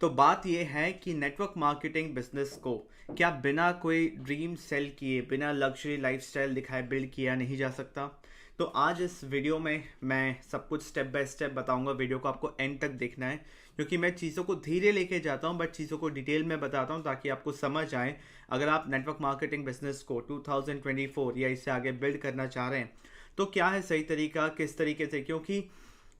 तो बात यह है कि नेटवर्क मार्केटिंग बिजनेस को क्या बिना कोई ड्रीम सेल किए, बिना लग्जरी लाइफस्टाइल दिखाए बिल्ड किया नहीं जा सकता। तो आज इस वीडियो में मैं सब कुछ स्टेप बाय स्टेप बताऊंगा। वीडियो को आपको एंड तक देखना है क्योंकि मैं चीज़ों को धीरे लेके जाता हूं, बट चीज़ों को डिटेल में बताता हूं ताकि आपको समझ आए। अगर आप नेटवर्क मार्केटिंग बिजनेस को 2024 या इससे आगे बिल्ड करना चाह रहे हैं तो क्या है सही तरीका, किस तरीके से, क्योंकि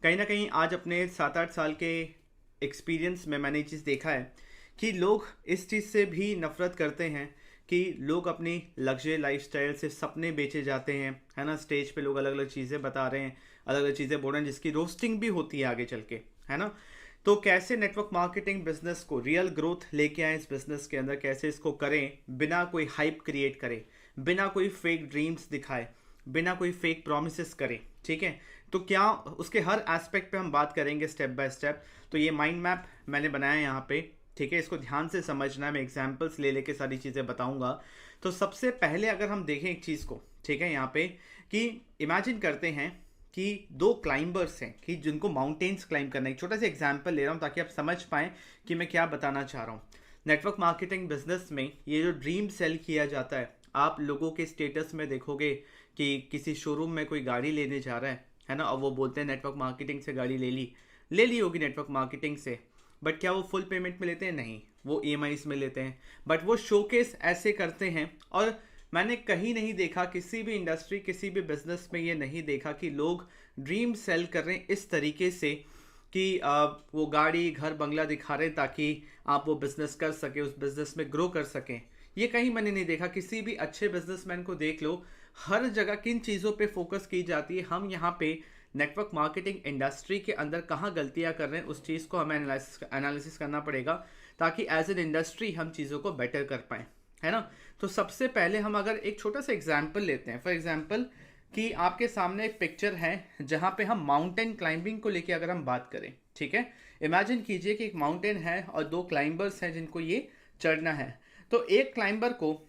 कहीं ना कहीं आज अपने 7-8 साल के एक्सपीरियंस में मैंने ये चीज़ देखा है कि लोग इस चीज़ से भी नफरत करते हैं कि लोग अपनी लग्जरी लाइफस्टाइल से सपने बेचे जाते हैं, है ना। स्टेज पे लोग अलग अलग चीज़ें बता रहे हैं, अलग अलग चीज़ें बोल रहे हैं, जिसकी रोस्टिंग भी होती है आगे चल के, है ना। तो कैसे नेटवर्क मार्केटिंग बिजनेस को रियल ग्रोथ लेके आए इस बिजनेस के अंदर, कैसे इसको करें बिना कोई हाइप क्रिएट करें, बिना कोई फेक ड्रीम्स दिखाए, बिना कोई फेक प्रोमिसेस करें, ठीक है। तो क्या उसके हर एस्पेक्ट पे हम बात करेंगे स्टेप बाय स्टेप। तो ये माइंड मैप मैंने बनाया यहाँ पे, ठीक है। इसको ध्यान से समझना है, मैं एग्जांपल्स ले लेके सारी चीज़ें बताऊंगा। तो सबसे पहले अगर हम देखें एक चीज़ को, ठीक है, यहाँ पे कि इमेजिन करते हैं कि दो क्लाइंबर्स हैं कि जिनको माउंटेन्स क्लाइंब करना है। एक छोटा सा एग्जांपल ले रहा हूँ ताकि आप समझ पाएँ कि मैं क्या बताना चाह रहा हूँ। नेटवर्क मार्केटिंग बिजनेस में ये जो ड्रीम सेल किया जाता है, आप लोगों के स्टेटस में देखोगे कि किसी शोरूम में कोई गाड़ी लेने जा रहा है ना, और वो बोलते हैं नेटवर्क मार्केटिंग से गाड़ी ले ली होगी नेटवर्क मार्केटिंग से, बट क्या वो फुल पेमेंट में लेते हैं? नहीं, वो ईएमआईज में लेते हैं। बट वो शोकेस ऐसे करते हैं, और मैंने कहीं नहीं देखा, किसी भी इंडस्ट्री, किसी भी बिजनेस में ये नहीं देखा कि लोग ड्रीम सेल कर रहे हैं इस तरीके से कि वो गाड़ी, घर, बंगला दिखा रहे हैं ताकि आप वो बिजनेस कर सके, उस बिजनेस में ग्रो कर सकें। ये कहीं मैंने नहीं देखा। किसी भी अच्छे बिजनेसमैन को देख लो, हर जगह किन चीज़ों पे फोकस की जाती है। हम यहाँ पे नेटवर्क मार्केटिंग इंडस्ट्री के अंदर कहाँ गलतियाँ कर रहे हैं, उस चीज़ को हमें एनालिसिस करना पड़ेगा ताकि एज एन इंडस्ट्री हम चीज़ों को बेटर कर पाएँ, है ना। तो सबसे पहले हम अगर एक छोटा सा एग्जाम्पल लेते हैं, फॉर एग्जाम्पल कि आपके सामने एक पिक्चर है जहाँ पे हम माउंटेन क्लाइंबिंग को लेके अगर हम बात करें, ठीक है। इमेजिन कीजिए कि एक माउंटेन है और दो क्लाइंबर्स हैं जिनको ये चढ़ना है। तो एक क्लाइंबर को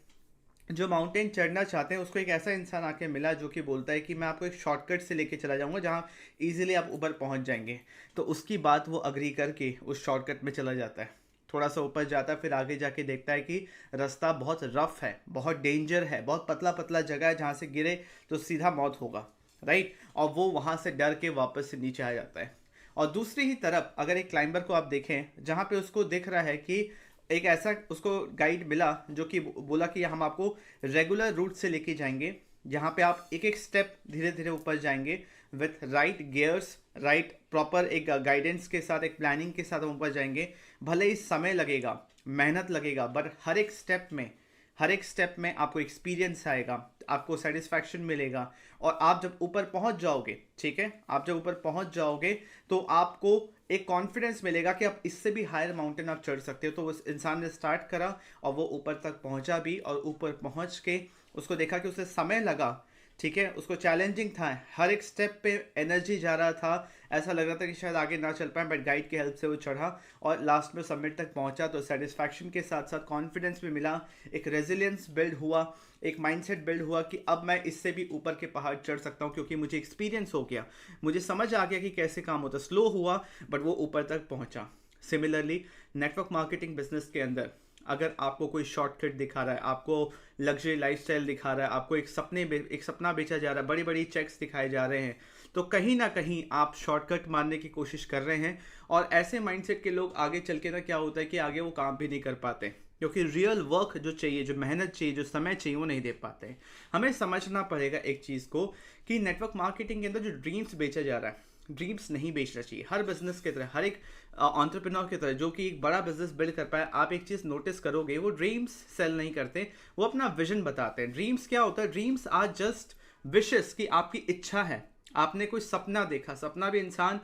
जो माउंटेन चढ़ना चाहते हैं, उसको एक ऐसा इंसान आके मिला जो कि बोलता है कि मैं आपको एक शॉर्टकट से लेके चला जाऊंगा जहाँ इजीली आप ऊपर पहुंच जाएंगे। तो उसकी बात वो अग्री करके उस शॉर्टकट में चला जाता है, थोड़ा सा ऊपर जाता है, फिर आगे जाके देखता है कि रास्ता बहुत रफ है, बहुत डेंजर है, बहुत पतला पतला जगह है, जहाँ से गिरे तो सीधा मौत होगा, राइट। और वो वहाँ से डर के वापस से नीचे आ जाता है। और दूसरी ही तरफ अगर एक क्लाइंबर को आप देखें जहाँ पे उसको दिख रहा है कि एक ऐसा उसको गाइड मिला जो कि बोला कि हम आपको रेगुलर रूट से लेके जाएंगे, जहाँ पे आप एक एक स्टेप धीरे धीरे ऊपर जाएंगे with right gears, right proper एक गाइडेंस के साथ, एक प्लानिंग के साथ हम ऊपर जाएंगे। भले ही समय लगेगा, मेहनत लगेगा, बट हर एक स्टेप में आपको एक्सपीरियंस आएगा, आपको सेटिस्फैक्शन मिलेगा। और आप जब ऊपर पहुंच जाओगे, ठीक है, आप जब ऊपर पहुंच जाओगे तो आपको एक कॉन्फिडेंस मिलेगा कि आप इससे भी हायर माउंटेन आप चढ़ सकते हो। तो उस इंसान ने स्टार्ट करा और वो ऊपर तक पहुंचा भी, और ऊपर पहुंच के उसको देखा कि उसे समय लगा, ठीक है, उसको चैलेंजिंग था, हर एक स्टेप पे एनर्जी जा रहा था, ऐसा लग रहा था कि शायद आगे ना चल पाए, बट गाइड की हेल्प से वो चढ़ा और लास्ट में समिट तक पहुंचा। तो सेटिस्फैक्शन के साथ साथ कॉन्फिडेंस भी मिला, एक रेजिलियंस बिल्ड हुआ, एक माइंडसेट बिल्ड हुआ कि अब मैं इससे भी ऊपर के पहाड़ चढ़ सकता हूँ क्योंकि मुझे एक्सपीरियंस हो गया, मुझे समझ आ गया कि कैसे काम होता है। स्लो हुआ बट वो ऊपर तक पहुंचा। सिमिलरली नेटवर्क मार्केटिंग बिजनेस के अंदर अगर आपको कोई शॉर्टकट दिखा रहा है, आपको लग्जरी लाइफस्टाइल दिखा रहा है, आपको एक सपना बेचा जा रहा है, बड़ी बड़ी चेक्स दिखाए जा रहे हैं, तो कहीं ना कहीं आप शॉर्टकट मारने की कोशिश कर रहे हैं। और ऐसे माइंडसेट के लोग आगे चल के ना क्या होता है कि आगे वो काम भी नहीं कर पाते, क्योंकि रियल वर्क जो चाहिए, जो मेहनत चाहिए, जो समय चाहिए, वो नहीं दे पाते। हमें समझना पड़ेगा एक चीज़ को कि नेटवर्क मार्केटिंग के अंदर जो ड्रीम्स बेचा जा रहा है, ड्रीम्स नहीं बेचना चाहिए। हर बिजनेस की तरह, हर एक एंटरप्रेन्योर की तरह जो कि एक बड़ा बिजनेस बिल्ड कर पाए, आप एक चीज़ नोटिस करोगे, वो ड्रीम्स सेल नहीं करते, वो अपना विजन बताते हैं। ड्रीम्स क्या होता है? ड्रीम्स आर जस्ट विशेस, कि आपकी इच्छा है, आपने कोई सपना देखा। सपना भी इंसान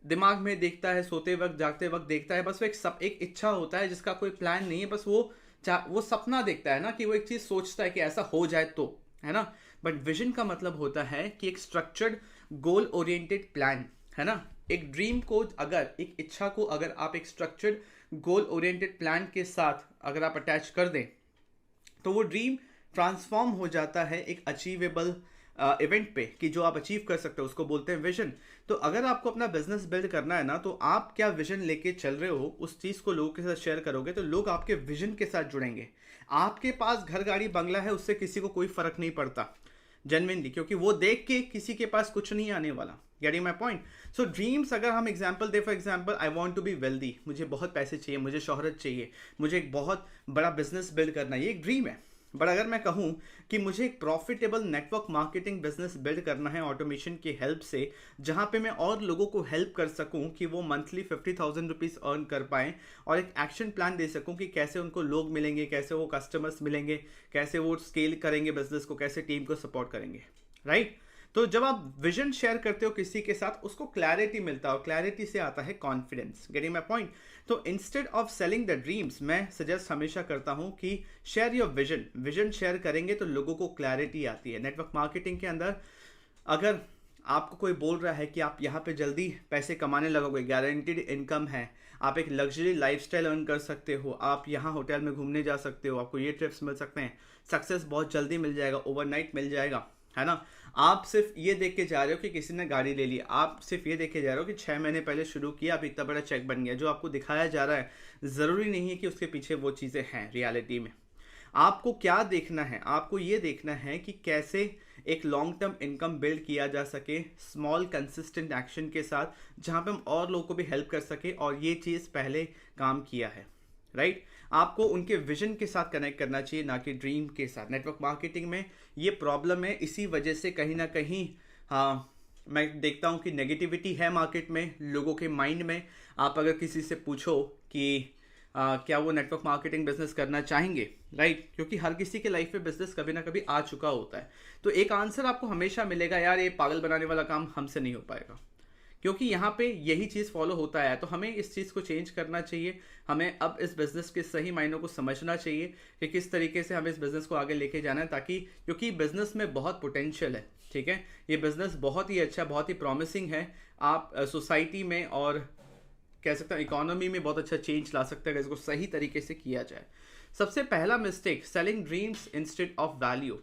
दिमाग में देखता है, सोते वक्त, जागते वक्त देखता है, बस वो एक इच्छा होता है जिसका कोई प्लान नहीं है, बस वो सपना देखता है ना, कि वो एक चीज़ सोचता है कि ऐसा हो जाए तो, है ना। बट विजन का मतलब होता है कि एक स्ट्रक्चर्ड गोल ओरिएंटेड प्लान, है ना। एक ड्रीम को अगर, एक इच्छा को अगर आप एक स्ट्रक्चर्ड गोल ओरिएंटेड प्लान के साथ अगर आप अटैच कर दें तो वो ड्रीम ट्रांसफॉर्म हो जाता है एक अचीवेबल इवेंट पे कि जो आप अचीव कर सकते हो, उसको बोलते हैं विजन। तो अगर आपको अपना बिजनेस बिल्ड करना है ना, तो आप क्या विजन लेके चल रहे हो उस चीज़ को लोगों के साथ शेयर करोगे तो लोग आपके विजन के साथ जुड़ेंगे। आपके पास घर गाड़ी बंगला है, उससे किसी को कोई फर्क नहीं पड़ता जेनविनली, क्योंकि वो देख के किसी के पास कुछ नहीं आने वाला। Getting my point? So dreams अगर हम एग्जाम्पल दे, for example I want to be wealthy, मुझे बहुत पैसे चाहिए, मुझे शोहरत चाहिए, मुझे एक बहुत बड़ा बिजनेस बिल्ड करना है, ये एक ड्रीम है। बट अगर मैं कहूँ कि मुझे एक profitable network marketing business build करना है ऑटोमेशन की हेल्प से, जहाँ पे मैं और लोगों को हेल्प कर सकूँ कि वो मंथली 50,000 रुपीज़ अर्न कर पाएँ, और एक एक्शन प्लान दे सकूँ कि कैसे उनको लोग मिलेंगे, कैसे वो कस्टमर्स मिलेंगे, कैसे वो स्केल करेंगे बिजनेस को, कैसे टीम को सपोर्ट करेंगे, राइट? तो जब आप विजन शेयर करते हो किसी के साथ, उसको क्लैरिटी मिलता है, और क्लैरिटी से आता है कॉन्फिडेंस। Getting my point? तो instead of selling the dreams, मैं सजेस्ट हमेशा करता हूं कि share your vision. Vision share करेंगे तो लोगों को क्लैरिटी आती है। नेटवर्क मार्केटिंग के अंदर अगर आपको कोई बोल रहा है कि आप यहाँ पे जल्दी पैसे कमाने लगोगे, गारंटीड इनकम है, आप एक लग्जरी लाइफस्टाइल अर्न कर सकते हो, आप यहाँ होटल में घूमने जा सकते हो, आपको ये ट्रिप्स मिल सकते हैं, सक्सेस बहुत जल्दी मिल जाएगा, ओवरनाइट मिल जाएगा, है ना। आप सिर्फ ये देख के जा रहे हो कि किसी ने गाड़ी ले ली, आप सिर्फ ये देख के जा रहे हो कि 6 महीने पहले शुरू किया, अब इतना बड़ा चेक बन गया। जो आपको दिखाया जा रहा है ज़रूरी नहीं है कि उसके पीछे वो चीज़ें हैं रियलिटी में। आपको क्या देखना है? आपको ये देखना है कि कैसे एक लॉन्ग टर्म इनकम बिल्ड किया जा सके स्मॉल कंसिस्टेंट एक्शन के साथ, जहाँ पे हम और लोगों को भी हेल्प कर सके, और ये चीज़ पहले काम किया है, राइट? आपको उनके विजन के साथ कनेक्ट करना चाहिए, ना कि ड्रीम के साथ। नेटवर्क मार्केटिंग में ये प्रॉब्लम है, इसी वजह से कहीं ना कहीं हाँ मैं देखता हूँ कि नेगेटिविटी है मार्केट में, लोगों के माइंड में। आप अगर किसी से पूछो कि क्या वो नेटवर्क मार्केटिंग बिजनेस करना चाहेंगे, राइट? क्योंकि हर किसी के लाइफ में बिजनेस कभी ना कभी आ चुका होता है, तो एक आंसर आपको हमेशा मिलेगा, यार ये पागल बनाने वाला काम हमसे नहीं हो पाएगा, क्योंकि यहाँ पे यही चीज़ फॉलो होता है। तो हमें इस चीज़ को चेंज करना चाहिए। हमें अब इस बिज़नेस के सही मायनों को समझना चाहिए कि किस तरीके से हमें इस बिज़नेस को आगे लेके जाना है, ताकि क्योंकि बिज़नेस में बहुत पोटेंशियल है, ठीक है? ये बिज़नेस बहुत ही अच्छा, बहुत ही प्रॉमिसिंग है। आप सोसाइटी में और कह सकता हूँ इकोनॉमी में बहुत अच्छा चेंज ला सकते हैं अगर इसको सही तरीके से किया जाए। सबसे पहला mistake, selling dreams instead of value.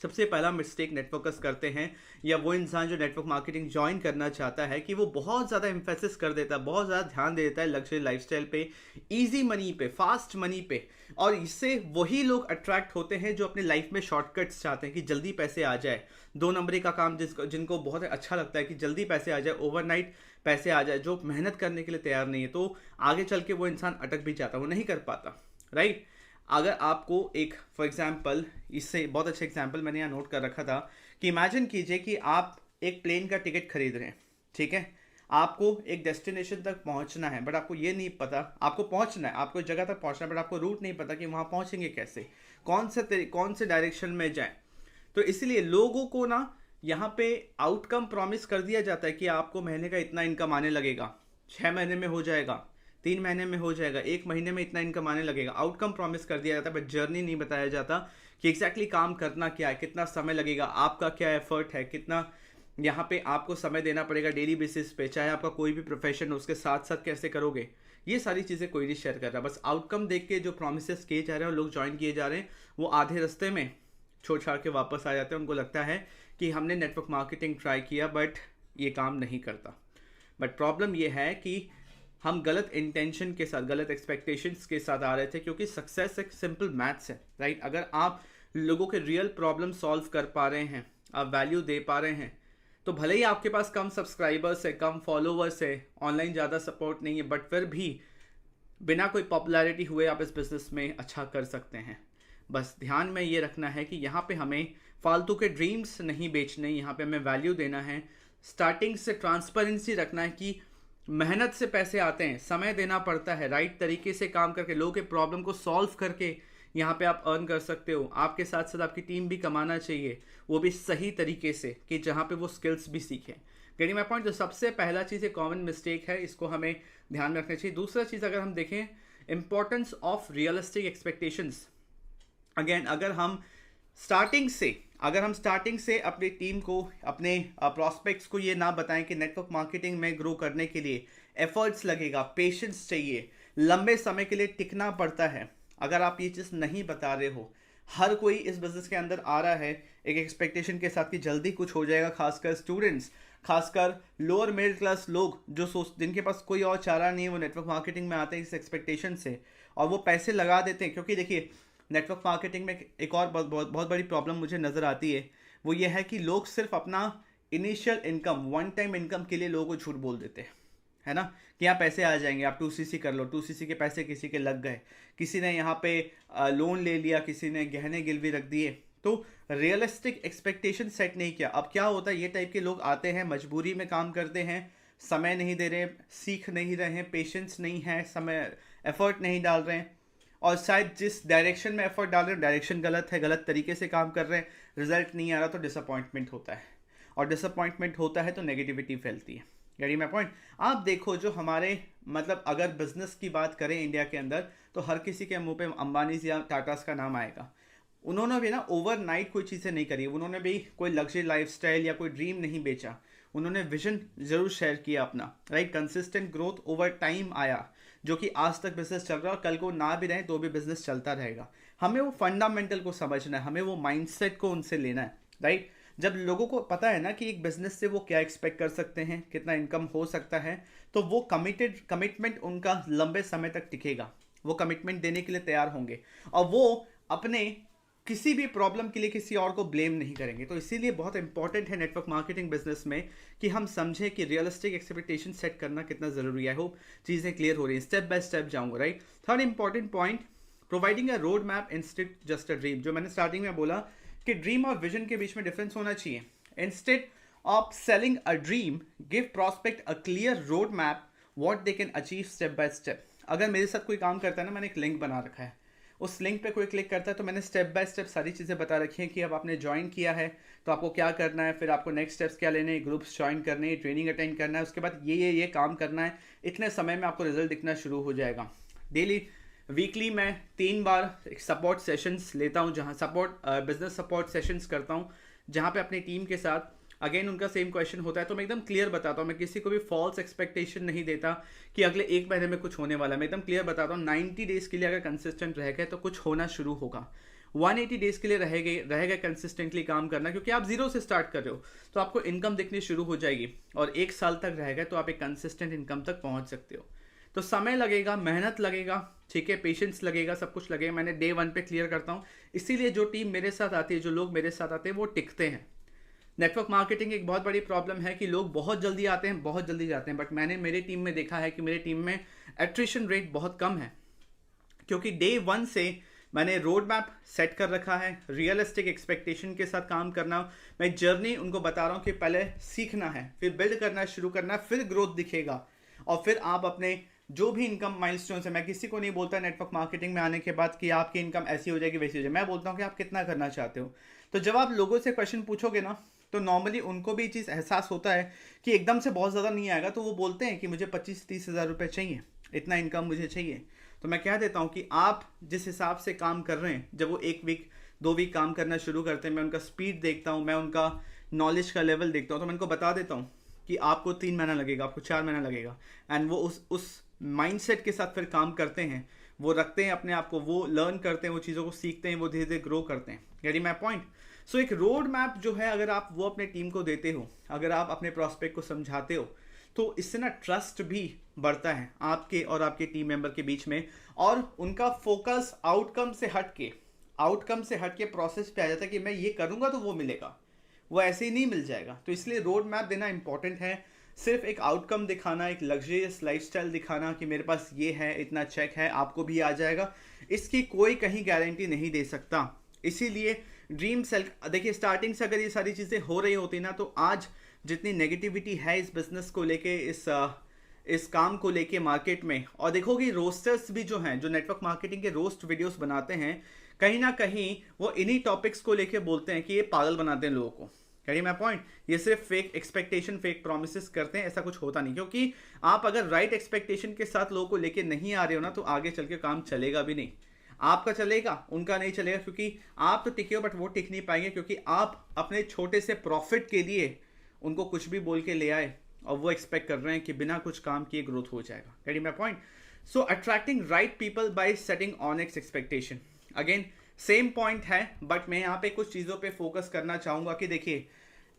सबसे पहला मिस्टेक नेटवर्कर्स करते हैं, या वो इंसान जो नेटवर्क मार्केटिंग ज्वाइन करना चाहता है, कि वो बहुत ज़्यादा एम्फेसिस कर देता है, बहुत ज़्यादा ध्यान दे देता है लग्जरी लाइफस्टाइल पे, इजी मनी पे, फास्ट मनी पे, और इससे वही लोग अट्रैक्ट होते हैं जो अपने लाइफ में शॉर्टकट्स चाहते हैं कि जल्दी पैसे आ जाए, 2 नंबरी का काम जिनको बहुत अच्छा लगता है कि जल्दी पैसे आ जाए, ओवरनाइट पैसे आ जाए, जो मेहनत करने के लिए तैयार नहीं है, तो आगे चल के वो इंसान अटक भी जाता है, वो नहीं कर पाता, राइट? अगर आपको एक फॉर एग्जांपल, इससे बहुत अच्छा एग्जांपल मैंने यहाँ नोट कर रखा था कि इमेजिन कीजिए कि आप एक प्लेन का टिकट खरीद रहे हैं, ठीक है? आपको एक डेस्टिनेशन तक पहुंचना है, बट आपको ये नहीं पता, आपको पहुंचना है, आपको जगह तक पहुंचना है, बट आपको रूट नहीं पता कि वहां पहुंचेंगे कैसे, कौन से डायरेक्शन में जाएं। तो इसलिए लोगों को ना यहाँ पे आउटकम प्रॉमिस कर दिया जाता है कि आपको महीने का इतना इनकम आने लगेगा, 6 महीने में हो जाएगा, 3 महीने में हो जाएगा, 1 महीने में इतना इनकम आने लगेगा। आउटकम प्रॉमिस कर दिया जाता है, बट जर्नी नहीं बताया जाता कि एग्जैक्टली काम करना क्या है, कितना समय लगेगा, आपका क्या एफर्ट है, कितना यहाँ पे आपको समय देना पड़ेगा डेली बेसिस पे, चाहे आपका कोई भी प्रोफेशन हो, उसके साथ साथ कैसे करोगे, ये सारी चीज़ें कोई नहीं शेयर कर रहा। बस आउटकम देख के जो प्रोमिस किए जा रहे हैं और लोग ज्वाइन किए जा रहे हैं, वो आधे रास्ते में छोड़ छाड़ के वापस आ जाते हैं। उनको लगता है कि हमने नेटवर्क मार्केटिंग ट्राई किया, बट ये काम नहीं करता। बट प्रॉब्लम ये है कि हम गलत इंटेंशन के साथ, गलत एक्सपेक्टेशंस के साथ आ रहे थे, क्योंकि सक्सेस एक सिंपल मैथ्स है, राइट? अगर आप लोगों के रियल प्रॉब्लम सॉल्व कर पा रहे हैं, आप वैल्यू दे पा रहे हैं, तो भले ही आपके पास कम सब्सक्राइबर्स है, कम फॉलोवर्स है, ऑनलाइन ज़्यादा सपोर्ट नहीं है, बट फिर भी बिना कोई पॉपुलैरिटी हुए आप इस बिज़नेस में अच्छा कर सकते हैं। बस ध्यान में ये रखना है कि यहाँ पे हमें फालतू के ड्रीम्स नहीं बेचने, यहाँ पे हमें वैल्यू देना है। स्टार्टिंग से ट्रांसपेरेंसी रखना है कि मेहनत से पैसे आते हैं, समय देना पड़ता है, राइट तरीके से काम करके लोगों के प्रॉब्लम को सॉल्व करके यहाँ पे आप अर्न कर सकते हो। आपके साथ साथ आपकी टीम भी कमाना चाहिए, वो भी सही तरीके से, कि जहाँ पे वो स्किल्स भी सीखें। Getting my point? तो सबसे पहला चीज़ एक कॉमन मिस्टेक है, इसको हमें ध्यान में रखना चाहिए। दूसरा चीज़ अगर हम देखें, importance of realistic expectations. Again अगर हम स्टार्टिंग से अपनी टीम को, अपने प्रॉस्पेक्ट्स को ये ना बताएं कि नेटवर्क मार्केटिंग में ग्रो करने के लिए एफर्ट्स लगेगा, पेशेंस चाहिए, लंबे समय के लिए टिकना पड़ता है। अगर आप ये चीज़ नहीं बता रहे हो, हर कोई इस बिज़नेस के अंदर आ रहा है एक एक्सपेक्टेशन के साथ कि जल्दी कुछ हो जाएगा, खासकर स्टूडेंट्स, खासकर लोअर मिडिल क्लास लोग जो जिनके पास कोई और चारा नहीं है, वो नेटवर्क मार्केटिंग में आते हैं इस एक्सपेक्टेशन से और वो पैसे लगा देते हैं। क्योंकि देखिए नेटवर्क मार्केटिंग में एक और बहुत बड़ी प्रॉब्लम मुझे नज़र आती है, वो ये है कि लोग सिर्फ अपना initial income, one time income के लिए लोगों को झूठ बोल देते हैं, है ना, कि यहाँ पैसे आ जाएंगे, आप 2cc कर लो। 2cc के पैसे किसी के लग गए, किसी ने यहाँ पे लोन ले लिया, किसी ने गहने गिरवी रख दिए, तो रियलिस्टिक एक्सपेक्टेशन सेट नहीं किया। अब क्या होता है, ये टाइप के लोग आते हैं, मजबूरी में काम करते हैं, समय नहीं दे रहे, सीख नहीं रहे हैं, पेशेंस नहीं है, समय एफर्ट नहीं डाल रहे हैं, और शायद जिस डायरेक्शन में एफर्ट डाल रहे हैं डायरेक्शन गलत है, गलत तरीके से काम कर रहे हैं, रिजल्ट नहीं आ रहा, तो डिसअपॉइंटमेंट होता है, और डिसअपॉइंटमेंट होता है तो नेगेटिविटी फैलती है। यानी मैं पॉइंट, आप देखो जो हमारे मतलब अगर बिजनेस की बात करें इंडिया के अंदर, तो हर किसी के मुंह पे अंबानी या टाटास का नाम आएगा। उन्होंने भी ना ओवरनाइट कोई चीज़ें नहीं करी, उन्होंने भी कोई लग्जरी लाइफस्टाइल या कोई ड्रीम नहीं बेचा, उन्होंने विजन जरूर शेयर किया अपना, right. Consistent growth over time आया, जो कि आज तक बिजनेस चल रहा है, और कल को ना भी रहे तो भी बिजनेस चलता रहेगा। हमें वो फंडामेंटल को समझना है, हमें वो माइंडसेट को उनसे लेना है, राइट। जब लोगों को पता है ना कि एक बिजनेस से वो क्या एक्सपेक्ट कर सकते हैं, कितना इनकम हो सकता है, तो वो कमिटमेंट उनका लंबे समय तक टिकेगा, वो कमिटमेंट देने के लिए तैयार होंगे, और वो अपने किसी भी प्रॉब्लम के लिए किसी और को ब्लेम नहीं करेंगे। तो इसीलिए बहुत इंपॉर्टेंट है नेटवर्क मार्केटिंग बिजनेस में कि हम समझें कि रियलिस्टिक एक्सपेक्टेशन सेट करना कितना ज़रूरी है। आई होप चीज़ें क्लियर हो रही हैं, स्टेप बाय स्टेप जाऊंगा, right. Third important point, providing a road map instead just a dream. जो मैंने स्टार्टिंग में बोला कि ड्रीम और विजन के बीच में डिफरेंस होना चाहिए। Instead of selling a dream, give prospect a clear road map what they can achieve step by step. अगर मेरे साथ कोई काम करता है ना, मैंने एक लिंक बना रखा है, उस लिंक पे कोई क्लिक करता है तो मैंने स्टेप बाय स्टेप सारी चीज़ें बता रखी हैं कि अब आपने ज्वाइन किया है तो आपको क्या करना है, फिर आपको नेक्स्ट स्टेप्स क्या लेने हैं, ग्रुप्स ज्वाइन करने हैं, ट्रेनिंग अटेंड करना है, उसके बाद ये काम करना है, इतने समय में आपको रिजल्ट दिखना शुरू हो जाएगा। डेली वीकली मैं 3 बार सपोर्ट सेशंस लेता हूँ, जहाँ बिजनेस सपोर्ट सेशंस करता हूँ, जहाँ पे अपनी टीम के साथ अगेन उनका सेम क्वेश्चन होता है तो मैं एकदम क्लियर बताता हूँ। मैं किसी को भी फॉल्स एक्सपेक्टेशन नहीं देता कि अगले 1 महीने में कुछ होने वाला है। मैं एकदम क्लियर बताता हूँ 90 डेज के लिए अगर कंसिस्टेंट रह गए तो कुछ होना शुरू होगा। 180 डेज के लिए रहेगा कंसिस्टेंटली काम करना, क्योंकि आप जीरो से स्टार्ट कर रहे हो तो आपको इनकम दिखनी शुरू हो जाएगी, और 1 साल तक रहेगा तो आप एक कंसिस्टेंट इनकम तक पहुँच सकते हो। तो समय लगेगा, मेहनत लगेगा, ठीक है, पेशेंस लगेगा, सब कुछ लगेगा। मैंने डे 1 पे क्लियर करता हूँ, इसीलिए जो टीम मेरे साथ आती है, जो लोग मेरे साथ आते हैं वो टिकते हैं। नेटवर्क मार्केटिंग एक बहुत बड़ी प्रॉब्लम है कि लोग बहुत जल्दी आते हैं, बहुत जल्दी जाते हैं, बट मैंने मेरी टीम में देखा है कि मेरी टीम में एट्रिशन रेट बहुत कम है, क्योंकि डे 1 से मैंने रोड मैप सेट कर रखा है, रियलिस्टिक एक्सपेक्टेशन के साथ काम करना। मैं जर्नी उनको बता रहा हूँ कि पहले सीखना है, फिर बिल्ड करना शुरू करना, फिर ग्रोथ दिखेगा, और फिर आप अपने जो भी इनकम माइलस्टोन है, मैं किसी को नहीं बोलता नेटवर्क मार्केटिंग में आने के बाद कि आपकी इनकम ऐसी हो जाएगी वैसी हो जाएगी, मैं बोलता हूँ कि आप कितना करना चाहते हो। तो जब आप लोगों से क्वेश्चन पूछोगे ना, तो नॉर्मली उनको भी चीज़ एहसास होता है कि एकदम से बहुत ज़्यादा नहीं आएगा, तो वो बोलते हैं कि मुझे 25-30 हज़ार रुपये चाहिए, इतना इनकम मुझे चाहिए। तो मैं कह देता हूँ कि आप जिस हिसाब से काम कर रहे हैं, जब वो 1 वीक 2 वीक काम करना शुरू करते हैं, मैं उनका स्पीड देखता हूँ, मैं उनका नॉलेज का लेवल देखता हूँ, तो मैं उनको बता देता हूँ कि आपको 3 महीना लगेगा, आपको 4 महीना लगेगा, एंड वो उस माइंडसेट के साथ फिर काम करते हैं, वो रखते हैं अपने आप को, वो लर्न करते हैं, वो चीज़ों को सीखते हैं, वो धीरे धीरे ग्रो करते हैं। यानी माय पॉइंट, सो एक रोड मैप जो है, अगर आप वो अपने टीम को देते हो, अगर आप अपने प्रॉस्पेक्ट को समझाते हो, तो इससे ना ट्रस्ट भी बढ़ता है आपके और आपके टीम मेंबर के बीच में, और उनका फोकस आउटकम से हट के प्रोसेस पे आ जाता है कि मैं ये करूँगा तो वो मिलेगा, वो ऐसे ही नहीं मिल जाएगा। तो इसलिए रोड मैप देना इंपॉर्टेंट है। सिर्फ एक आउटकम दिखाना, एक लग्जरियस लाइफस्टाइल दिखाना कि मेरे पास ये है, इतना चेक है, आपको भी आ जाएगा, इसकी कोई कहीं गारंटी नहीं दे सकता। इसीलिए ड्रीम सेल, देखिए स्टार्टिंग से अगर ये सारी चीज़ें हो रही होती ना, तो आज जितनी नेगेटिविटी है इस बिजनेस को लेके, इस काम को लेके मार्केट में, और देखोगे रोस्टर्स भी जो हैं, जो नेटवर्क मार्केटिंग के रोस्ट वीडियोस बनाते हैं, कहीं ना कहीं वो इन्हीं टॉपिक्स को लेके बोलते हैं कि ये पागल बनाते हैं लोगों को। करिए मैं पॉइंट, ये सिर्फ फेक एक्सपेक्टेशन, फेक प्रोमिसेस करते हैं, ऐसा कुछ होता नहीं। क्योंकि आप अगर राइट एक्सपेक्टेशन के साथ लोगों को लेके नहीं आ रहे हो ना, तो आगे चल के काम चलेगा भी नहीं। आपका चलेगा, उनका नहीं चलेगा, क्योंकि आप तो टिके हो बट वो टिक नहीं पाएंगे, क्योंकि आप अपने छोटे से प्रॉफिट के लिए उनको कुछ भी बोल के ले आए, और वो एक्सपेक्ट कर रहे हैं कि बिना कुछ काम किए ग्रोथ हो जाएगा। करिए मैं पॉइंट, सो attracting right people bye setting honest expectation. Again same point है, बट मैं यहाँ पे कुछ चीज़ों पे फोकस करना चाहूँगा कि देखिए,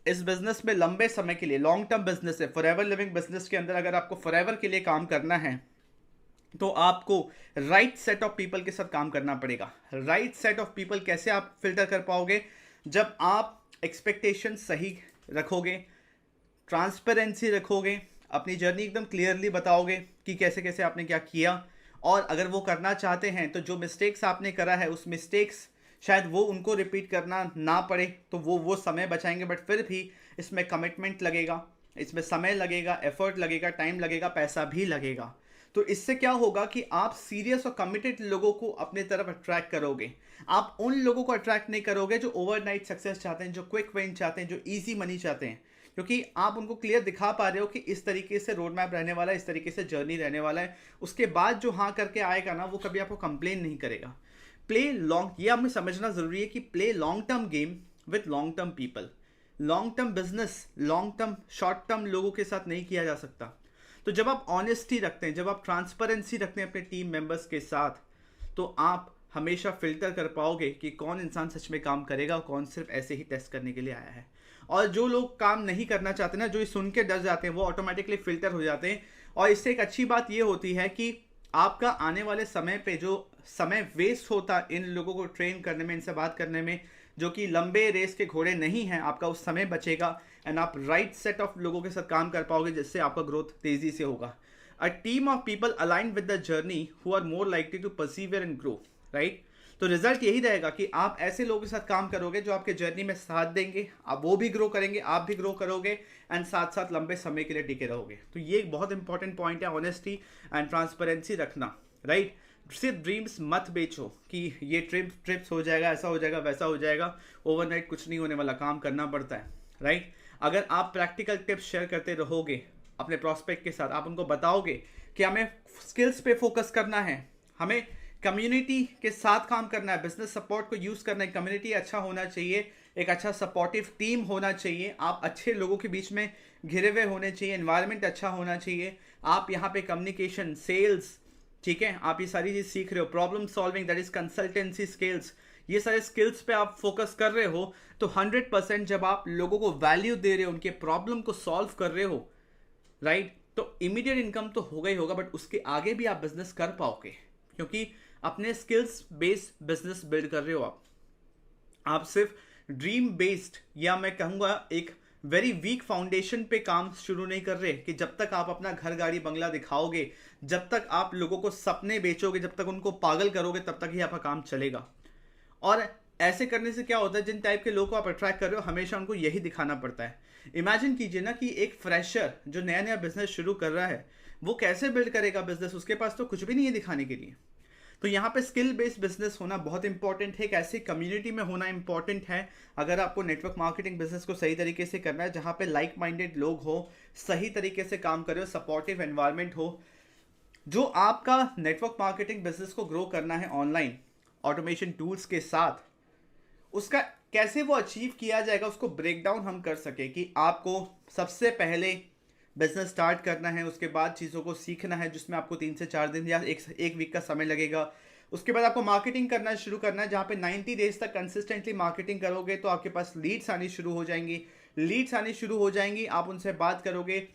इस बिजनेस में लंबे समय के लिए, लॉन्ग टर्म बिजनेस है, फॉरएवर लिविंग बिजनेस के अंदर अगर आपको फॉरएवर के लिए काम करना है तो आपको राइट सेट ऑफ पीपल के साथ काम करना पड़ेगा। राइट सेट ऑफ पीपल कैसे आप फिल्टर कर पाओगे? जब आप एक्सपेक्टेशन सही रखोगे, ट्रांसपेरेंसी रखोगे, अपनी जर्नी एकदम क्लियरली बताओगे कि कैसे कैसे आपने क्या किया, और अगर वो करना चाहते हैं तो जो मिस्टेक्स आपने करा है उस मिस्टेक्स शायद वो उनको रिपीट करना ना पड़े, तो वो समय बचाएंगे। बट फिर भी इसमें कमिटमेंट लगेगा, इसमें समय लगेगा, एफर्ट लगेगा, टाइम लगेगा, पैसा भी लगेगा। तो इससे क्या होगा कि आप सीरियस और कमिटेड लोगों को अपने तरफ अट्रैक्ट करोगे। आप उन लोगों को अट्रैक्ट नहीं करोगे जो ओवरनाइट सक्सेस चाहते हैं, जो क्विक विन चाहते हैं, जो ईजी मनी चाहते हैं, क्योंकि आप उनको क्लियर दिखा पा रहे हो कि इस तरीके से रोड मैप रहने वाला है, इस तरीके से जर्नी रहने वाला है। उसके बाद जो हाँ करके आएगा ना, वो कभी आपको कंप्लेन नहीं करेगा। प्ले लॉन्ग, ये हमें समझना जरूरी है कि play long term game with long term people. Long term business long term short term लोगों के साथ नहीं किया जा सकता। तो जब आप ऑनेस्टी रखते हैं, जब आप ट्रांसपेरेंसी रखते हैं अपने टीम मेंबर्स के साथ, तो आप हमेशा फिल्टर कर पाओगे कि कौन इंसान सच में काम करेगा और कौन सिर्फ ऐसे ही टेस्ट करने के लिए आया है। और जो लोग काम नहीं करना चाहते ना, जो सुन के डर जाते हैं, वो ऑटोमेटिकली फिल्टर हो जाते हैं। और इससे एक अच्छी बात ये होती है कि आपका आने वाले समय पे जो समय वेस्ट होता इन लोगों को ट्रेन करने में, इनसे बात करने में, जो कि लंबे रेस के घोड़े नहीं हैं, आपका उस समय बचेगा एंड आप राइट सेट ऑफ लोगों के साथ काम कर पाओगे, जिससे आपका ग्रोथ तेजी से होगा। A team of people aligned with the journey who are more likely to persevere and grow, right. तो रिजल्ट यही रहेगा कि आप ऐसे लोगों के साथ काम करोगे जो आपके जर्नी में साथ देंगे, आप वो भी ग्रो करेंगे, आप भी ग्रो करोगे, एंड साथ साथ लंबे समय के लिए टिके रहोगे। तो ये एक बहुत इंपॉर्टेंट पॉइंट है, ऑनेस्टी एंड ट्रांसपेरेंसी रखना, राइट। सिर्फ ड्रीम्स मत बेचो कि ये ट्रिप्स हो जाएगा, ऐसा हो जाएगा, वैसा हो जाएगा। ओवरनाइट कुछ नहीं होने वाला, काम करना पड़ता है, राइट। अगर आप प्रैक्टिकल टिप्स शेयर करते रहोगे अपने प्रॉस्पेक्ट के साथ, आप उनको बताओगे कि हमें स्किल्स पे फोकस करना है, हमें कम्युनिटी के साथ काम करना है, बिजनेस सपोर्ट को यूज़ करना है, कम्युनिटी अच्छा होना चाहिए, एक अच्छा सपोर्टिव टीम होना चाहिए, आप अच्छे लोगों के बीच में घिरे हुए होने चाहिए, एनवायरनमेंट अच्छा होना चाहिए, आप यहाँ पे कम्युनिकेशन, सेल्स, ठीक है, आप ये सारी चीज़ सीख रहे हो, problem solving, that is consultancy skills, ये सारे स्किल्स पे आप फोकस कर रहे हो, तो 100% जब आप लोगों को वैल्यू दे रहे हो, उनके प्रॉब्लम को सॉल्व कर रहे हो, राइट, तो इमीडिएट इनकम तो होगा ही होगा, बट उसके आगे भी आप बिजनेस कर पाओगे, क्योंकि अपने स्किल्स बेस्ड बिजनेस बिल्ड कर रहे हो। आप सिर्फ ड्रीम बेस्ड, या मैं कहूँगा एक वेरी वीक फाउंडेशन पे काम शुरू नहीं कर रहे कि जब तक आप अपना घर गाड़ी बंगला दिखाओगे, जब तक आप लोगों को सपने बेचोगे, जब तक उनको पागल करोगे, तब तक ही आपका काम चलेगा। और ऐसे करने से क्या होता है, जिन टाइप के लोगों को आप अट्रैक्ट कर रहे हो, हमेशा उनको यही दिखाना पड़ता है। इमेजिन कीजिए ना कि एक फ्रेशर जो नया नया बिजनेस शुरू कर रहा है, वो कैसे बिल्ड करेगा बिजनेस, उसके पास तो कुछ भी नहीं है दिखाने के लिए। तो यहाँ पे स्किल बेस्ड बिजनेस होना बहुत इंपॉर्टेंट है, एक ऐसी कम्युनिटी में होना इंपॉर्टेंट है अगर आपको नेटवर्क मार्केटिंग बिजनेस को सही तरीके से करना है, जहाँ पे लाइक माइंडेड लोग हो, सही तरीके से काम करे हो, सपोर्टिव एनवायरनमेंट हो। जो आपका नेटवर्क मार्केटिंग बिजनेस को ग्रो करना है ऑनलाइन ऑटोमेशन टूल्स के साथ, उसका कैसे वो अचीव किया जाएगा, उसको ब्रेक डाउन हम कर सके कि आपको सबसे पहले बिजनेस स्टार्ट करना है, उसके बाद चीज़ों को सीखना है, जिसमें आपको 3 से 4 दिन या एक वीक का समय लगेगा। उसके बाद आपको मार्केटिंग करना शुरू करना है, जहाँ पे 90 डेज तक कंसिस्टेंटली मार्केटिंग करोगे तो आपके पास लीड्स आनी शुरू हो जाएंगी। लीड्स आनी शुरू हो जाएंगी, आप उनसे बात करोगे,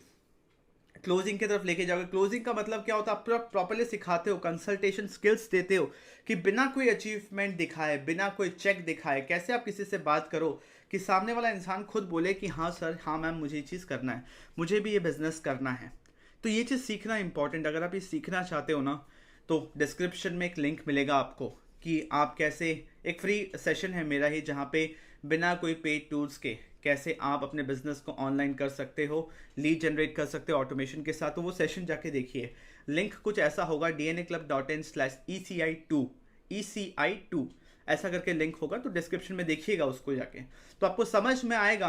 क्लोजिंग की तरफ लेके जाओगे। क्लोजिंग का मतलब क्या होता है, आप प्रॉपरली सिखाते हो, कंसल्टेशन स्किल्स देते हो कि बिना कोई अचीवमेंट दिखाए, बिना कोई चेक दिखाए, कैसे आप किसी से बात करो कि सामने वाला इंसान खुद बोले कि हाँ सर, हाँ मैम, मुझे ये चीज़ करना है, मुझे भी ये बिजनेस करना है। तो ये चीज़ सीखना इंपॉर्टेंट। अगर आप ये सीखना चाहते हो ना, तो डिस्क्रिप्शन में एक लिंक मिलेगा आपको कि आप कैसे, एक फ्री सेशन है मेरा ही, जहाँ पे बिना कोई पेड टूल्स के कैसे आप अपने बिजनेस को ऑनलाइन कर सकते हो, लीड जनरेट कर सकते हो ऑटोमेशन के साथ। तो वो सेशन जाके देखिए, लिंक कुछ ऐसा होगा, dnaclub.in/ECI2 ऐसा करके लिंक होगा, तो डिस्क्रिप्शन में देखिएगा उसको जाके, तो आपको समझ में आएगा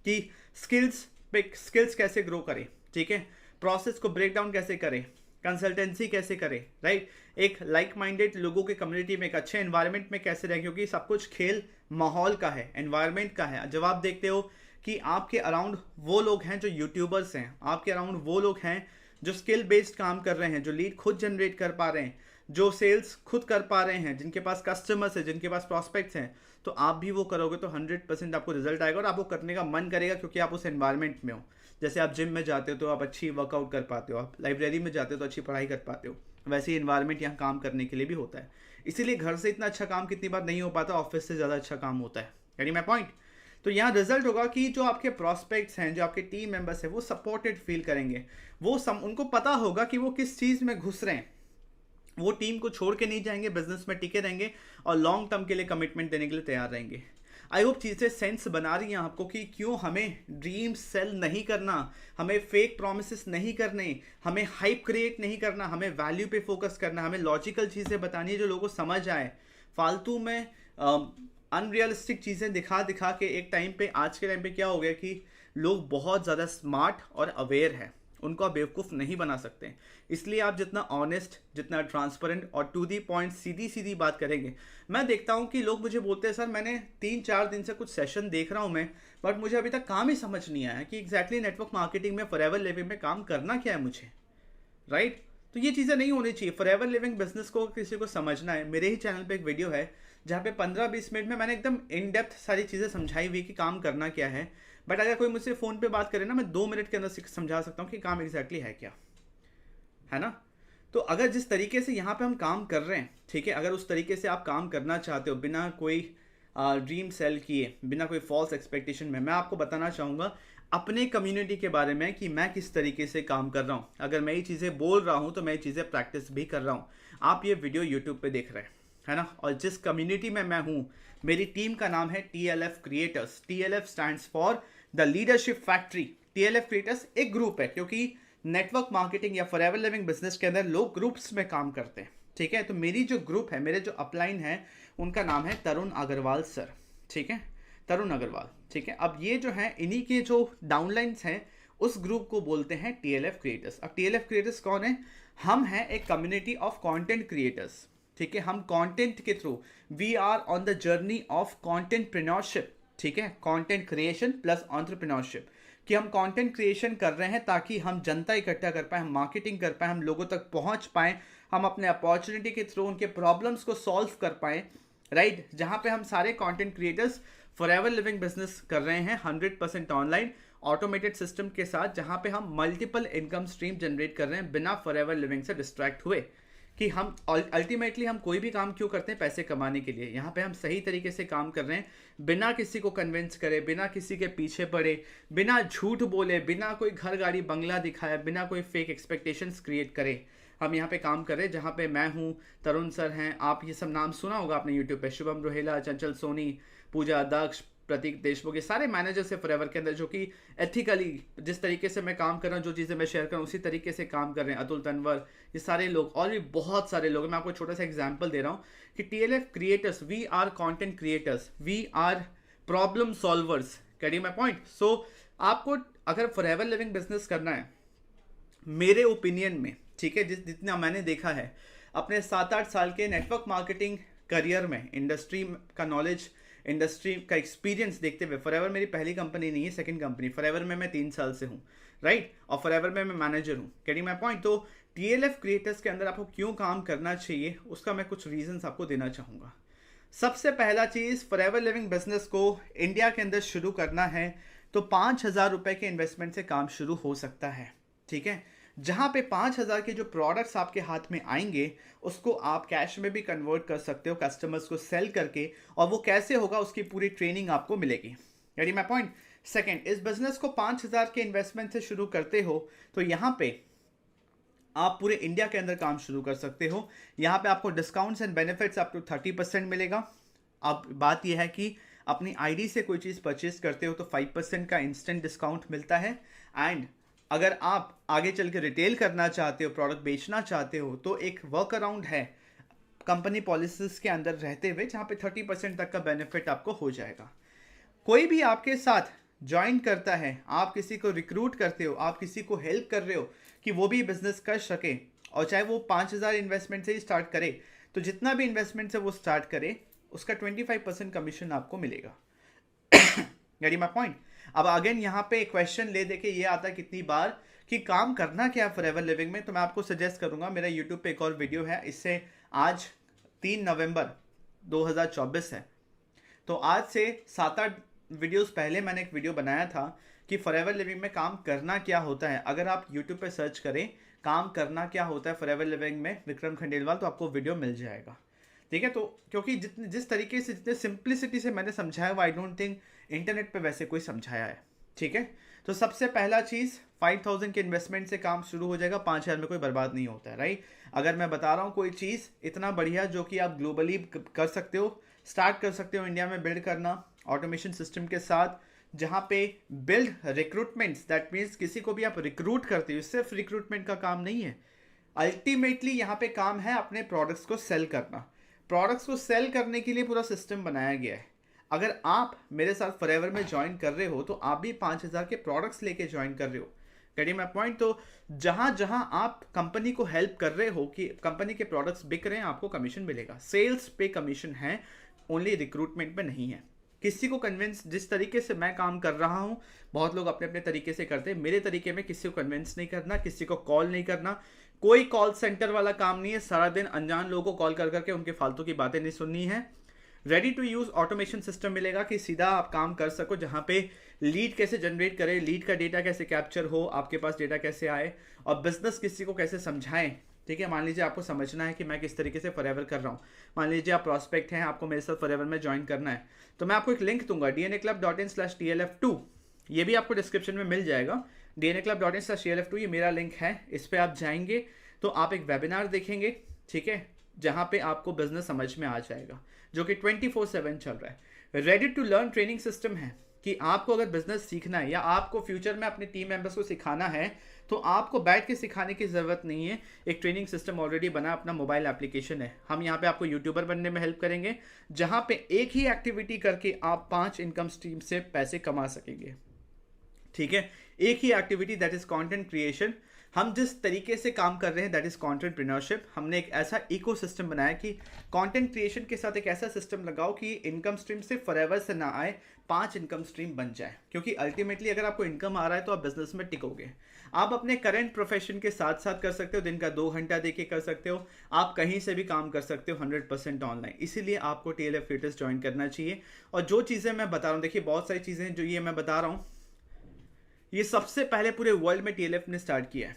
कि स्किल्स कैसे ग्रो करें, ठीक है, प्रोसेस को ब्रेक डाउन कैसे करें, कंसल्टेंसी कैसे करें, राइट, एक लाइक माइंडेड लोगों के कम्युनिटी में, एक अच्छे एनवायरनमेंट में कैसे रहें, क्योंकि सब कुछ खेल माहौल का है, एनवायरनमेंट का है। जब आप देखते हो कि आपके अराउंड वो लोग हैं जो यूट्यूबर्स हैं, आपके अराउंड वो लोग हैं जो स्किल बेस्ड काम कर रहे हैं, जो लीड खुद जनरेट कर पा रहे हैं, जो सेल्स खुद कर पा रहे हैं, जिनके पास कस्टमर्स है, जिनके पास प्रॉस्पेक्ट्स हैं, तो आप भी वो करोगे तो 100% आपको रिजल्ट आएगा और आपको करने का मन करेगा, क्योंकि आप उस एनवायरनमेंट में हो। जैसे आप जिम में जाते हो तो आप अच्छी वर्कआउट कर पाते हो, आप लाइब्रेरी में जाते हो तो अच्छी पढ़ाई कर पाते हो, वैसे ही एनवायरनमेंट यहाँ काम करने के लिए भी होता है। इसीलिए घर से इतना अच्छा काम कितनी बार नहीं हो पाता, ऑफिस से ज़्यादा अच्छा काम होता है। यानी माई पॉइंट। तो यहाँ रिजल्ट होगा कि जो आपके प्रॉस्पेक्ट्स हैं, जो आपके टीम मेंबर्स हैं, वो सपोर्टेड फील करेंगे। उनको पता होगा कि वो किस चीज़ में घुस रहे हैं। वो टीम को छोड़ के नहीं जाएंगे, बिजनेस में टिके रहेंगे और लॉन्ग टर्म के लिए कमिटमेंट देने के लिए तैयार रहेंगे। आई होप चीज़ें सेंस बना रही हैं आपको कि क्यों हमें ड्रीम सेल नहीं करना, हमें फेक प्रोमिसेस नहीं करने, हमें हाइप क्रिएट नहीं करना, हमें वैल्यू पे फोकस करना, हमें लॉजिकल चीज़ें बतानी है जो लोगों को समझ आए। फालतू में अनरियलिस्टिक चीज़ें दिखा दिखा के एक टाइम पे, आज के टाइम पे क्या हो गया कि लोग बहुत ज़्यादा स्मार्ट और अवेयर है, उनको आप बेवकूफ़ नहीं बना सकते। इसलिए आप जितना ऑनेस्ट, जितना ट्रांसपेरेंट और टू दी पॉइंट सीधी सीधी बात करेंगे। मैं देखता हूँ कि लोग मुझे बोलते हैं सर मैंने 3-4 दिन से कुछ सेशन देख रहा हूँ मैं, बट मुझे अभी तक काम ही समझ नहीं आया कि एग्जैक्टली नेटवर्क मार्केटिंग में फॉरएवर लिविंग में काम करना क्या है मुझे, राइट? तो ये चीज़ें नहीं होनी चाहिए। फॉरएवर लिविंग बिजनेस को किसी को समझना है, मेरे ही चैनल पे एक वीडियो है जहाँ पे 15-20 मिनट में मैंने एकदम इन डेप्थ सारी चीज़ें समझाई हुई कि काम करना क्या है। बट अगर कोई मुझसे फ़ोन पे बात करे ना, मैं 2 मिनट के अंदर समझा सकता हूँ कि काम एग्जैक्टली है क्या, है ना? तो अगर जिस तरीके से यहाँ पे हम काम कर रहे हैं, ठीक है, अगर उस तरीके से आप काम करना चाहते हो बिना कोई ड्रीम सेल किए, बिना कोई फॉल्स एक्सपेक्टेशन में, मैं आपको बताना चाहूँगा अपने कम्युनिटी के बारे में कि मैं किस तरीके से काम कर रहा हूँ। अगर मैं ये चीज़ें बोल रहा हूँ तो मैं ये चीज़ें प्रैक्टिस भी कर रहा हूँ। आप ये वीडियो यूट्यूब पे देख रहे हैं, है ना? और जिस कम्युनिटी में मैं हूँ, मेरी टीम का नाम है TLF creators. TLF stands for the leadership factory. TLF creators एक ग्रुप है, क्योंकि नेटवर्क मार्केटिंग या फॉरएवर लिविंग बिजनेस के अंदर लोग ग्रुप्स में काम करते हैं, ठीक है? तो मेरी जो ग्रुप है, मेरे जो अपलाइन है, उनका नाम है तरुण अग्रवाल सर, ठीक है? तरुण अग्रवाल, ठीक है? अब ये जो है, इन्हीं के जो डाउनलाइंस हैं, उस ग्रुप को बोलते हैं TLF क्रिएटर्स। अब TLF क्रिएटर्स कौन है? हम हैं एक कम्युनिटी ऑफ कंटेंट क्रिएटर्स, ठीक है? हम कंटेंट के थ्रू, we are on the journey of contentpreneurship, ठीक है? कंटेंट क्रिएशन प्लस एंटरप्रेन्योरशिप, कि हम कंटेंट क्रिएशन कर रहे हैं ताकि हम जनता इकट्ठा कर पाए, हम मार्केटिंग कर पाए, हम लोगों तक पहुंच पाए, हम अपने अपॉर्चुनिटी के थ्रू उनके प्रॉब्लम्स को सॉल्व कर पाए, राइट? जहां पे हम सारे content creators forever living business कर रहे हैं 100% ऑनलाइन ऑटोमेटेड सिस्टम के साथ, जहां पे हम मल्टीपल इनकम स्ट्रीम जनरेट कर रहे हैं बिना फॉरएवर लिविंग से डिस्ट्रैक्ट हुए। कि हम अल्टीमेटली हम कोई भी काम क्यों करते हैं? पैसे कमाने के लिए। यहाँ पे हम सही तरीके से काम कर रहे हैं, बिना किसी को कन्विंस करे, बिना किसी के पीछे पड़े, बिना झूठ बोले, बिना कोई घर गाड़ी बंगला दिखाए, बिना कोई फेक एक्सपेक्टेशंस क्रिएट करे। हम यहाँ पे काम कर रहे हैं, जहाँ पे मैं हूँ, तरुण सर हैं, आप ये सब नाम सुना होगा आपने यूट्यूब पे, शुभम रोहेला, चंचल सोनी, पूजा दक्ष, प्रतीक देशमुख, ये सारे मैनेजर्स है फॉरएवर के अंदर, जो कि एथिकली जिस तरीके से मैं काम कर रहा हूँ, जो चीज़ें मैं शेयर कर रहा हूँ उसी तरीके से काम कर रहे हैं। अतुल तनवर, ये सारे लोग, और भी बहुत सारे लोग हैं। मैं आपको छोटा सा एग्जांपल दे रहा हूँ कि TLF creators, we are content creators, we are problem solvers. Getting my point? So आपको अगर फॉरएवर लिविंग बिजनेस करना है, मेरे ओपिनियन में, ठीक है, जितना मैंने देखा है अपने 7-8 साल के नेटवर्क मार्केटिंग करियर में, इंडस्ट्री का नॉलेज, इंडस्ट्री का एक्सपीरियंस देखते हुए, फॉरएवर मेरी पहली कंपनी नहीं है, सेकंड कंपनी। फॉरएवर में मैं 3 साल से हूँ, राइट? और फॉरएवर में मैं मैनेजर हूँ। Getting my point? तो TLF क्रिएटर्स के अंदर आपको क्यों काम करना चाहिए, उसका मैं कुछ रीजंस आपको देना चाहूँगा। सबसे पहला चीज़, फॉरएवर लिविंग बिजनेस को इंडिया के अंदर शुरू करना है तो 5,000 रुपये के इन्वेस्टमेंट से काम शुरू हो सकता है, ठीक है? जहाँ पे 5,000 के जो प्रोडक्ट्स आपके हाथ में आएंगे, उसको आप कैश में भी कन्वर्ट कर सकते हो कस्टमर्स को सेल करके, और वो कैसे होगा उसकी पूरी ट्रेनिंग आपको मिलेगी। यानी माय पॉइंट? सेकंड, इस बिजनेस को 5,000 के इन्वेस्टमेंट से शुरू करते हो तो यहाँ पे आप पूरे इंडिया के अंदर काम शुरू कर सकते हो। यहाँ पे आपको discounts and benefits up to 30% मिलेगा। अब बात यह है कि अपनी ID से कोई चीज़ परचेज करते हो तो 5% का इंस्टेंट डिस्काउंट मिलता है। एंड अगर आप आगे चल के रिटेल करना चाहते हो, प्रोडक्ट बेचना चाहते हो, तो एक वर्क अराउंड है कंपनी पॉलिसीज के अंदर रहते हुए, जहाँ पे 30% तक का बेनिफिट आपको हो जाएगा। कोई भी आपके साथ ज्वाइन करता है, आप किसी को रिक्रूट करते हो, आप किसी को हेल्प कर रहे हो कि वो भी बिजनेस कर सके, और चाहे वो 5,000 इन्वेस्टमेंट से ही स्टार्ट करे, तो जितना भी इन्वेस्टमेंट से वो स्टार्ट करे उसका 25% कमीशन आपको मिलेगा। Getting my point? अब अगेन यहाँ पे क्वेश्चन ले देके ये आता है कितनी बार कि काम करना क्या फॉरएवर लिविंग में, तो मैं आपको सजेस्ट करूंगा, मेरा यूट्यूब पे एक और वीडियो है, इससे आज 3 नवंबर 2024 है। तो आज से 7-8 वीडियोस पहले मैंने एक वीडियो बनाया था कि फॉरएवर लिविंग में काम करना क्या होता है। अगर आप यूट्यूब पे सर्च करें काम करना क्या होता है फॉरएवर लिविंग में विक्रम खंडेलवाल, तो आपको वीडियो मिल जाएगा। ठीक है, तो क्योंकि जिस तरीके से, जितने सिंप्लिसिटी से मैंने समझाया वो आई डोंट थिंक इंटरनेट पे वैसे कोई समझाया है। ठीक है, तो सबसे पहला चीज़ 5,000 के इन्वेस्टमेंट से काम शुरू हो जाएगा। 5,000 में कोई बर्बाद नहीं होता है, राइट। अगर मैं बता रहा हूँ कोई चीज़ इतना बढ़िया जो कि आप ग्लोबली कर सकते हो, स्टार्ट कर सकते हो इंडिया में बिल्ड करना ऑटोमेशन सिस्टम के साथ, जहाँ पे बिल्ड रिक्रूटमेंट्स, दैट मीन्स किसी को भी आप रिक्रूट करते हो, सिर्फ रिक्रूटमेंट का काम नहीं है। अल्टीमेटली यहाँ पे काम है अपने प्रोडक्ट्स को सेल करना। प्रोडक्ट्स को सेल करने के लिए पूरा सिस्टम बनाया गया है। अगर आप मेरे साथ फॉरएवर में ज्वाइन कर रहे हो तो आप भी 5,000 के प्रोडक्ट्स लेके ज्वाइन कर रहे हो। Getting my point. तो जहां जहां आप कंपनी को हेल्प कर रहे हो कि कंपनी के प्रोडक्ट्स बिक रहे हैं, आपको कमीशन मिलेगा। सेल्स पे कमीशन है, ओनली रिक्रूटमेंट पे नहीं है। किसी को कन्विंस, जिस तरीके से मैं काम कर रहा हूं, बहुत लोग अपने अपने तरीके से करते हैं। मेरे तरीके में किसी को कन्विंस नहीं करना, किसी को कॉल नहीं करना, कोई कॉल सेंटर वाला काम नहीं है। सारा दिन अनजान लोगों को कॉल कर करके उनके फालतू की बातें नहीं सुननी है। Ready to use automation system मिलेगा कि सीधा आप काम कर सको, जहां पे लीड कैसे जनरेट करें, लीड का डेटा कैसे कैप्चर हो, आपके पास डेटा कैसे आए, और बिजनेस किसी को कैसे समझाएं। ठीक है, मान लीजिए आपको समझना है कि मैं किस तरीके से फॉरएवर कर रहा हूँ। मान लीजिए आप प्रॉस्पेक्ट हैं, आपको मेरे साथ फॉरएवर में ज्वाइन करना है, तो मैं आपको एक लिंक दूंगा dnaclub.in/tlf2। ये भी आपको डिस्क्रिप्शन में मिल जाएगा। dnaclub.in/tlf2 ये मेरा लिंक है। इस पर आप जाएंगे तो आप एक वेबिनार देखेंगे, ठीक है, जहां पे आपको बिजनेस समझ में आ जाएगा, जो कि 24/7 चल रहा है। Ready to learn training system है कि आपको अगर बिजनेस सीखना है या आपको फ्यूचर में अपने टीम मेंबर्स को सिखाना है तो आपको बैठ के सिखाने की ज़रूरत नहीं है। एक ट्रेनिंग सिस्टम ऑलरेडी बना, अपना मोबाइल एप्लीकेशन है। हम यहाँ पे आपको यूट्यूबर बनने में हेल्प करेंगे, जहाँ पे एक ही एक्टिविटी करके आप 5 इनकम स्ट्रीम से पैसे कमा सकेंगे। ठीक है, एक ही activity, that is content creation. हम जिस तरीके से काम कर रहे हैं दैट इज कंटेंटप्रेन्योरशिप। हमने एक ऐसा इकोसिस्टम बनाया कि कंटेंट क्रिएशन के साथ एक ऐसा सिस्टम लगाओ कि इनकम स्ट्रीम सिर्फ फॉरएवर से ना आए, 5 इनकम स्ट्रीम बन जाए। क्योंकि अल्टीमेटली अगर आपको इनकम आ रहा है तो आप बिजनेस में टिकोगे। आप अपने करंट प्रोफेशन के साथ साथ कर सकते हो, दिन का 2 घंटा देके कर सकते हो, आप कहीं से भी काम कर सकते हो 100% ऑनलाइन। इसीलिए आपको TLF Creators ज्वाइन करना चाहिए। और जो चीज़ें मैं बता रहा हूँ, देखिए बहुत सारी चीज़ें जो ये मैं बता रहा हूँ, ये सबसे पहले पूरे वर्ल्ड में TLF ने स्टार्ट किया है।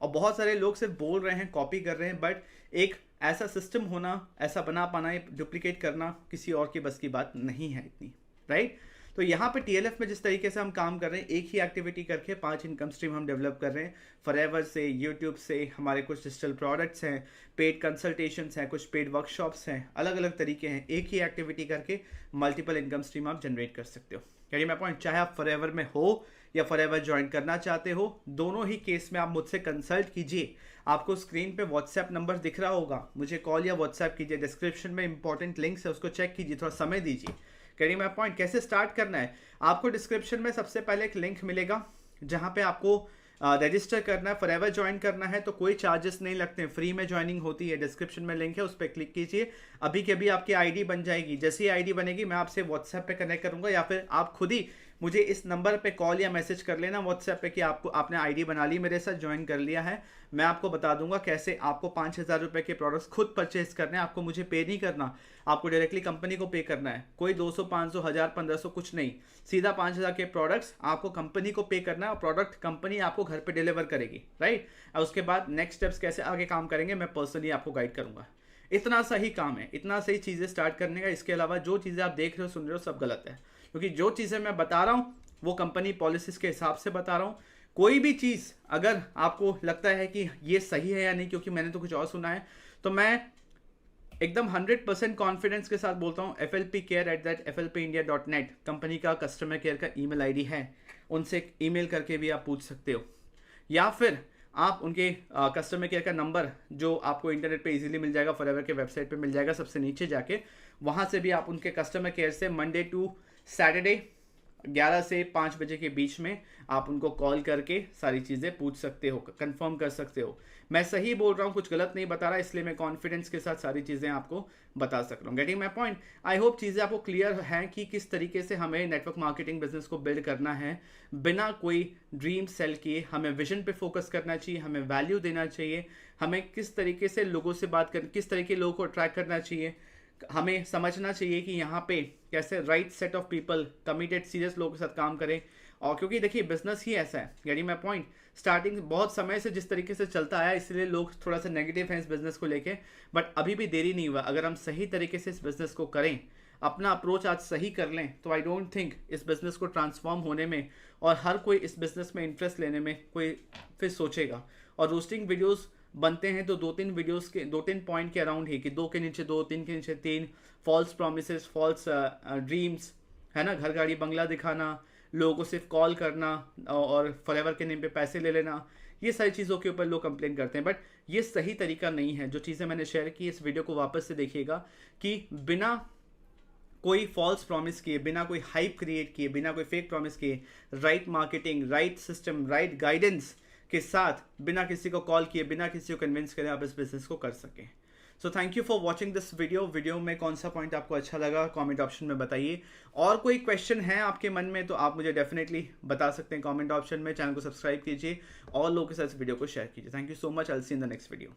और बहुत सारे लोग सिर्फ बोल रहे हैं, कॉपी कर रहे हैं, बट एक ऐसा सिस्टम होना, ऐसा बना पाना, डुप्लीकेट करना किसी और की बस की बात नहीं है इतनी, राइट। तो यहाँ पे TLF में जिस तरीके से हम काम कर रहे हैं, एक ही एक्टिविटी करके 5 इनकम स्ट्रीम हम डेवलप कर रहे हैं। फॉरएवर से, यूट्यूब से, हमारे कुछ डिजिटल प्रोडक्ट्स हैं, पेड कंसल्टेशंस हैं, कुछ पेड वर्कशॉप्स हैं, अलग अलग तरीके हैं। एक ही एक्टिविटी करके मल्टीपल इनकम स्ट्रीम आप जनरेट कर सकते हो। यानी मैं पॉइंट, चाहे आप फॉरएवर में हो या फॉरएवर ज्वाइन करना चाहते हो, दोनों ही केस में आप मुझसे कंसल्ट कीजिए। आपको स्क्रीन पे व्हाट्सएप नंबर दिख रहा होगा, मुझे कॉल या व्हाट्सएप कीजिए। डिस्क्रिप्शन में इंपॉर्टेंट लिंक्स है, उसको चेक कीजिए, थोड़ा समय दीजिए। कैरी माय पॉइंट, कैसे स्टार्ट करना है, आपको डिस्क्रिप्शन में सबसे पहले एक लिंक मिलेगा जहाँ पे आपको रजिस्टर करना है। फॉरएवर ज्वाइन करना है तो कोई चार्जेस नहीं लगते हैं, फ्री में ज्वाइनिंग होती है। डिस्क्रिप्शन में लिंक है, उस पर क्लिक कीजिए। अभी के अभी आपकी आईडी बन जाएगी। जैसे ही आईडी बनेगी मैं आपसे व्हाट्सएप पे कनेक्ट करूंगा, या फिर आप खुद ही मुझे इस नंबर पे कॉल या मैसेज कर लेना व्हाट्सएप पे कि आपने आईडी बना ली, मेरे साथ ज्वाइन कर लिया है। मैं आपको बता दूंगा कैसे आपको 5,000 रुपये के प्रोडक्ट्स खुद परचेज करने हैं। आपको मुझे पे नहीं करना, आपको डायरेक्टली कंपनी को पे करना है। कोई 200, 500, 1000, 1500 कुछ नहीं, सीधा 5,000 के प्रोडक्ट्स आपको कंपनी को पे करना है और प्रोडक्ट कंपनी आपको घर पे डिलीवर करेगी, राइट। और उसके बाद नेक्स्ट स्टेप्स कैसे आगे काम करेंगे मैं पर्सनली आपको गाइड करूंगा। इतना सही काम है, इतना सही चीज़ें स्टार्ट करने का। इसके अलावा जो चीज़ें आप देख रहे हो, सुन रहे हो, सब गलत है। क्योंकि जो चीज़ें मैं बता रहा हूँ वो कंपनी पॉलिसीज के हिसाब से बता रहा हूँ। कोई भी चीज़ अगर आपको लगता है कि ये सही है या नहीं, क्योंकि मैंने तो कुछ और सुना है, तो मैं एकदम 100% कॉन्फिडेंस के साथ बोलता हूँ। flpcare@flpindia.net कंपनी का कस्टमर केयर का ईमेल आईडी है, उनसे ईमेल करके भी आप पूछ सकते हो, या फिर आप उनके कस्टमर केयर का नंबर जो आपको इंटरनेट पे इजीली मिल जाएगा, फॉरएवर के वेबसाइट पे मिल जाएगा, सबसे नीचे जाके वहाँ से भी आप उनके कस्टमर केयर से मंडे टू सैटरडे 11 से 5 बजे के बीच में आप उनको कॉल करके सारी चीज़ें पूछ सकते हो, कंफर्म कर सकते हो। मैं सही बोल रहा हूँ, कुछ गलत नहीं बता रहा, इसलिए मैं कॉन्फिडेंस के साथ सारी चीज़ें आपको बता सक रहा हूँ। Getting my point? I hope चीज़ें आपको क्लियर हैं कि किस तरीके से हमें नेटवर्क मार्केटिंग बिजनेस को बिल्ड करना है बिना कोई ड्रीम सेल किए। हमें विजन पे फोकस करना चाहिए, हमें वैल्यू देना चाहिए, हमें किस तरीके से लोगों से बात कर, किस तरीके के लोगों को अट्रैक्ट करना चाहिए, हमें समझना चाहिए कि यहाँ पे कैसे right set of people, committed serious लोगों के साथ काम करें। और क्योंकि देखिए बिजनेस ही ऐसा है, गेटिंग माई पॉइंट, स्टार्टिंग बहुत समय से जिस तरीके से चलता आया, इसलिए लोग थोड़ा सा नेगेटिव हैं इस बिजनेस को लेके, बट अभी भी देरी नहीं हुआ। अगर हम सही तरीके से इस बिजनेस को करें, अपना अप्रोच आज सही कर लें, तो आई डोंट थिंक इस बिजनेस को ट्रांसफॉर्म होने में और हर कोई इस बिजनेस में इंटरेस्ट लेने में कोई फिर सोचेगा। और रोस्टिंग वीडियोस बनते हैं तो 2-3 वीडियोस के 2-3 पॉइंट के अराउंड ही, कि 2 के नीचे 2, 3 के नीचे 3, फॉल्स प्रोमिसेस, फॉल्स ड्रीम्स, है ना, घर गाड़ी बंगला दिखाना, लोगों को सिर्फ कॉल करना और फॉरएवर के नेम पे पैसे ले लेना, ये सारी चीज़ों के ऊपर लोग कंप्लेन करते हैं। बट ये सही तरीका नहीं है। जो चीज़ें मैंने शेयर की, इस वीडियो को वापस से देखिएगा कि बिना कोई फॉल्स प्रॉमिस किए, बिना कोई हाइप क्रिएट किए, बिना कोई फेक प्रॉमिस किए, right marketing, right system, right guidance के साथ, बिना किसी को कॉल किए, बिना किसी को कन्विंस करें, आप इस बिजनेस को कर सकें। So thank you for watching this video में कौन सा पॉइंट आपको अच्छा लगा कमेंट ऑप्शन में बताइए। और कोई क्वेश्चन है आपके मन में तो आप मुझे डेफिनेटली बता सकते हैं कमेंट ऑप्शन में। चैनल को सब्सक्राइब कीजिए और लोगों के साथ इस वीडियो को शेयर कीजिए। Thank you so much. I will see in the next video.